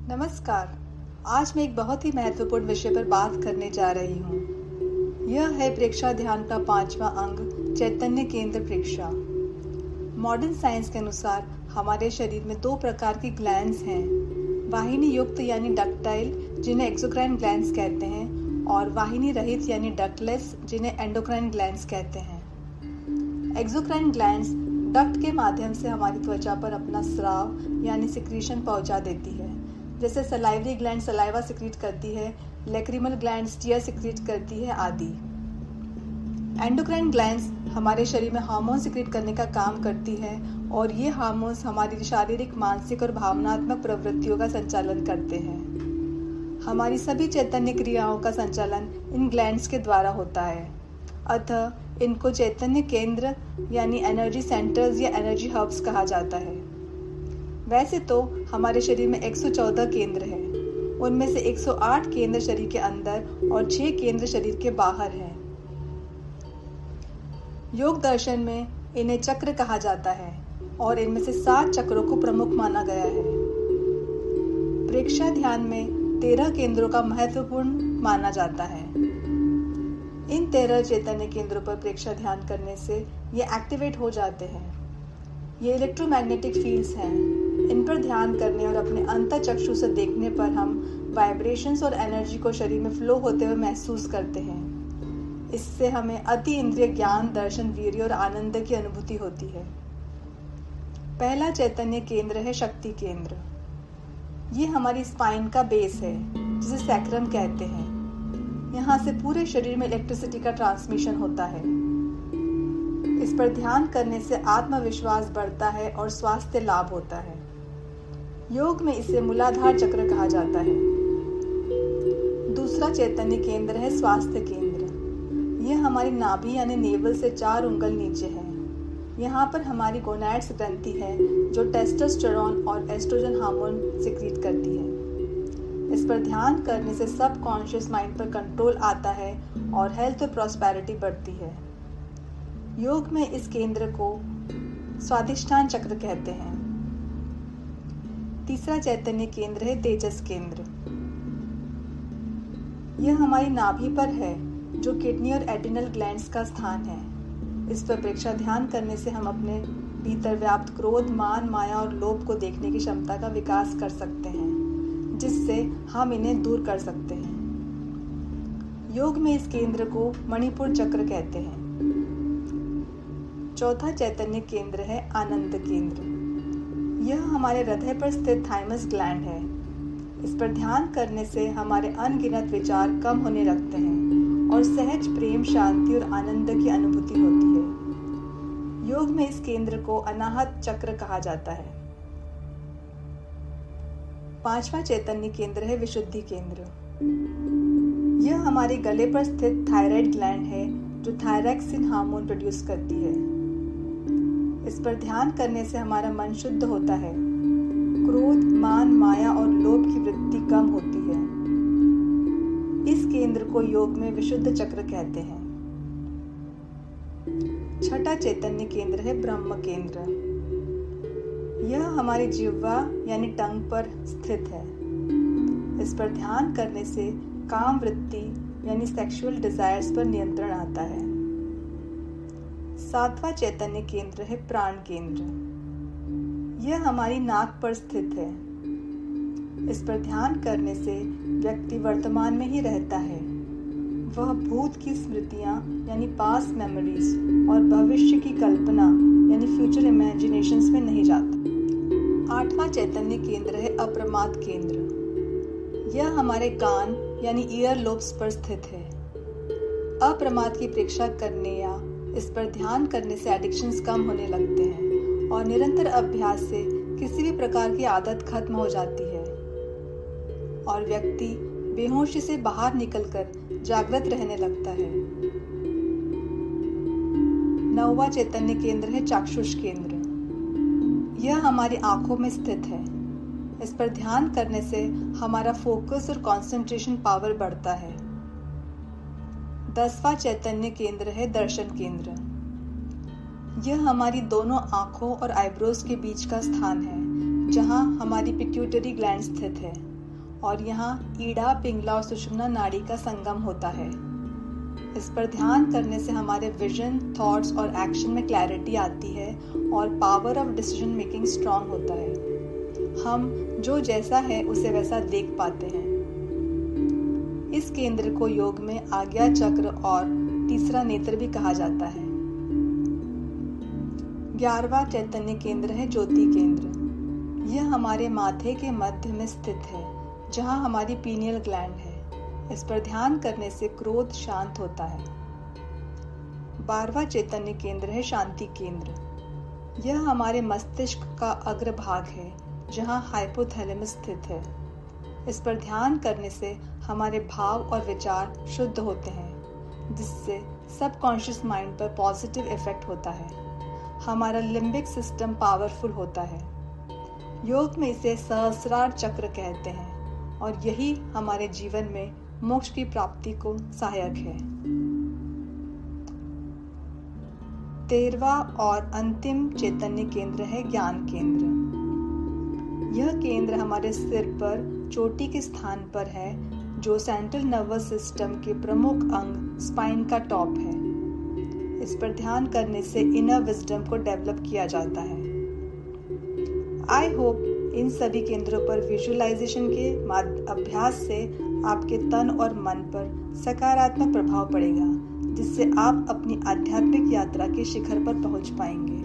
नमस्कार। आज मैं एक बहुत ही महत्वपूर्ण विषय पर बात करने जा रही हूँ। यह है प्रेक्षा ध्यान का 5वां अंग, चैतन्य केंद्र प्रेक्षा। मॉडर्न साइंस के अनुसार हमारे शरीर में 2 प्रकार की ग्लैंड्स हैं, वाहिनी युक्त यानी डक्टाइल जिन्हें एक्सोक्राइन ग्लैंड्स कहते हैं, और वाहिनी रहित यानी डक्टलेस जिन्हें एंडोक्राइन ग्लैंड्स कहते हैं। एक्सोक्राइन ग्लैंड्स डक्ट के माध्यम से हमारी त्वचा पर अपना स्राव यानी सिक्रीशन पहुंचा देती है। जैसे सलाइवरी ग्लैंड सलाइवा सिक्रीट करती है, लैक्रिमल ग्लैंड्स टीयर सिक्रीट करती है आदि। एंडोक्राइन ग्लैंड्स हमारे शरीर में हार्मोन सिक्रीट करने का काम करती है और ये हार्मोन्स हमारी शारीरिक, मानसिक और भावनात्मक प्रवृत्तियों का संचालन करते हैं। हमारी सभी चैतन्य क्रियाओं का संचालन इन ग्लैंड्स के द्वारा होता है, अतः इनको चैतन्य केंद्र यानी एनर्जी सेंटर्स या एनर्जी हब्स कहा जाता है। वैसे तो हमारे शरीर में 114 केंद्र हैं, उनमें से 108 केंद्र शरीर के अंदर और 6 केंद्र शरीर के बाहर हैं। योग दर्शन में इन्हें चक्र कहा जाता है और इनमें से 7 चक्रों को प्रमुख माना गया है। प्रेक्षा ध्यान में 13 केंद्रों का महत्वपूर्ण माना जाता है। इन 13 चैतन्य केंद्रों पर प्रेक्षा ध्यान करने से ये एक्टिवेट हो जाते हैं। ये इलेक्ट्रोमैग्नेटिक फील्ड्स हैं। इन पर ध्यान करने और अपने अंतःचक्षु से देखने पर हम वाइब्रेशंस और एनर्जी को शरीर में फ्लो होते हुए महसूस करते हैं। इससे हमें अति इंद्रिय ज्ञान, दर्शन, वीर्य और आनंद की अनुभूति होती है। पहला चैतन्य केंद्र है शक्ति केंद्र। ये हमारी स्पाइन का बेस है, जिसे सैक्रम कहते हैं। यहाँ से पूरे शरीर में इलेक्ट्रिसिटी का ट्रांसमिशन होता है। इस पर ध्यान करने से आत्मविश्वास बढ़ता है और स्वास्थ्य लाभ होता है। योग में इसे मूलाधार चक्र कहा जाता है। दूसरा चैतन्य केंद्र है स्वास्थ्य केंद्र। यह हमारी नाभि यानी नेवल से 4 उंगल नीचे है। यहाँ पर हमारी गोनैड्स ग्रंथि है जो टेस्टोस्टेरोन और एस्ट्रोजन हार्मोन सिक्रीट करती है। इस पर ध्यान करने से सब कॉन्शियस माइंड पर कंट्रोल आता है और हेल्थ और प्रॉस्पेरिटी बढ़ती है। योग में इस केंद्र को स्वाधिष्ठान चक्र कहते हैं। तीसरा चैतन्य केंद्र है तेजस केंद्र। यह हमारी नाभि पर है, जो किडनी और एड्रिनल ग्लैंड्स का स्थान है। इस पर प्रेक्षा ध्यान करने से हम अपने भीतर व्याप्त क्रोध, मान, माया और लोभ को देखने की क्षमता का विकास कर सकते हैं, जिससे हम इन्हें दूर कर सकते हैं। योग में इस केंद्र को मणिपुर चक्र कहते हैं। चौथा चैतन्य केंद्र है आनंद केंद्र। यह हमारे हृदय पर स्थित थाइमस ग्लैंड है। इस पर ध्यान करने से हमारे अनगिनत विचार कम होने लगते हैं और सहज प्रेम, शांति और आनंद की अनुभूति होती है। योग में इस केंद्र को अनाहत चक्र कहा जाता है। 5वां चैतन्य केंद्र है विशुद्धि केंद्र। यह हमारे गले पर स्थित थायराइड ग्लैंड है, जो थायरॉक्सिन हार्मोन प्रोड्यूस करती है। इस पर ध्यान करने से हमारा मन शुद्ध होता है। क्रोध, मान, माया और लोभ की वृत्ति कम होती है। इस केंद्र को योग में विशुद्ध चक्र कहते हैं। छठा चैतन्य केंद्र है ब्रह्म केंद्र। यह हमारी जिह्वा यानी टंग पर स्थित है। इस पर ध्यान करने से काम वृत्ति यानी सेक्सुअल डिजायर्स पर नियंत्रण आता है। 7वां चैतन्य केंद्र है प्राण केंद्र। यह हमारी नाक पर स्थित है। इस पर ध्यान करने से व्यक्ति वर्तमान में ही रहता है। वह भूत की स्मृतियां यानी पास्ट मेमोरीज और भविष्य की कल्पना यानी फ्यूचर इमेजिनेशंस में नहीं जाता। 8वां चैतन्य केंद्र है अप्रमाद केंद्र। यह हमारे कान यानी ईयर लोब्स पर स्थित है। अप्रमाद की प्रेक्षा करने या इस पर ध्यान करने से एडिक्शंस कम होने लगते हैं और निरंतर अभ्यास से किसी भी प्रकार की आदत खत्म हो जाती है और व्यक्ति बेहोशी से बाहर निकलकर जागृत रहने लगता है। 9वां चैतन्य केंद्र है चाक्षुष केंद्र। यह हमारी आंखों में स्थित है। इस पर ध्यान करने से हमारा फोकस और कंसंट्रेशन पावर बढ़ता है। 10वां चैतन्य केंद्र है दर्शन केंद्र। यह हमारी दोनों आंखों और आईब्रोज के बीच का स्थान है, जहां हमारी पिट्यूटरी ग्लैंड स्थित है। और यहाँ ईड़ा, पिंगला और सुषुम्ना नाड़ी का संगम होता है। इस पर ध्यान करने से हमारे विजन, थॉट्स और एक्शन में क्लैरिटी आती है और power of decision making strong होता है। हम जो जैसा है उसे वैसा देख पाते हैं। इस केंद्र को योग में आज्ञा चक्र और तीसरा नेत्र भी कहा जाता है। 11वां चैतन्य केंद्र है ज्योति केंद्र। यह हमारे माथे के मध्य में स्थित है, जहां हमारी पीनियल ग्लैंड है। इस पर ध्यान करने से क्रोध शांत होता है। 12वां चैतन्य केंद्र है शांति केंद्र। यह हमारे मस्तिष्क का अग्रभाग है, जहां हाइपोथैलेमस स्थित है। इस पर ध्यान करने से हमारे भाव और विचार शुद्ध होते हैं, जिससे सबकॉन्शियस माइंड पर पॉजिटिव इफेक्ट होता है। हमारा लिम्बिक सिस्टम पावरफुल होता है। योग में इसे सहस्रार चक्र कहते हैं और यही हमारे जीवन में मोक्ष की प्राप्ति को सहायक है। 13वां और अंतिम चैतन्य केंद्र है ज्ञान केंद्र। यह केंद्र हमारे सिर पर चोटी के स्थान पर है, जो सेंट्रल नर्वस सिस्टम के प्रमुख अंग स्पाइन का टॉप है। इस पर ध्यान करने से इनर विजडम को डेवलप किया जाता है। आई होप इन सभी केंद्रों पर विजुअलाइजेशन के अभ्यास से आपके तन और मन पर सकारात्मक प्रभाव पड़ेगा, जिससे आप अपनी आध्यात्मिक यात्रा के शिखर पर पहुंच पाएंगे।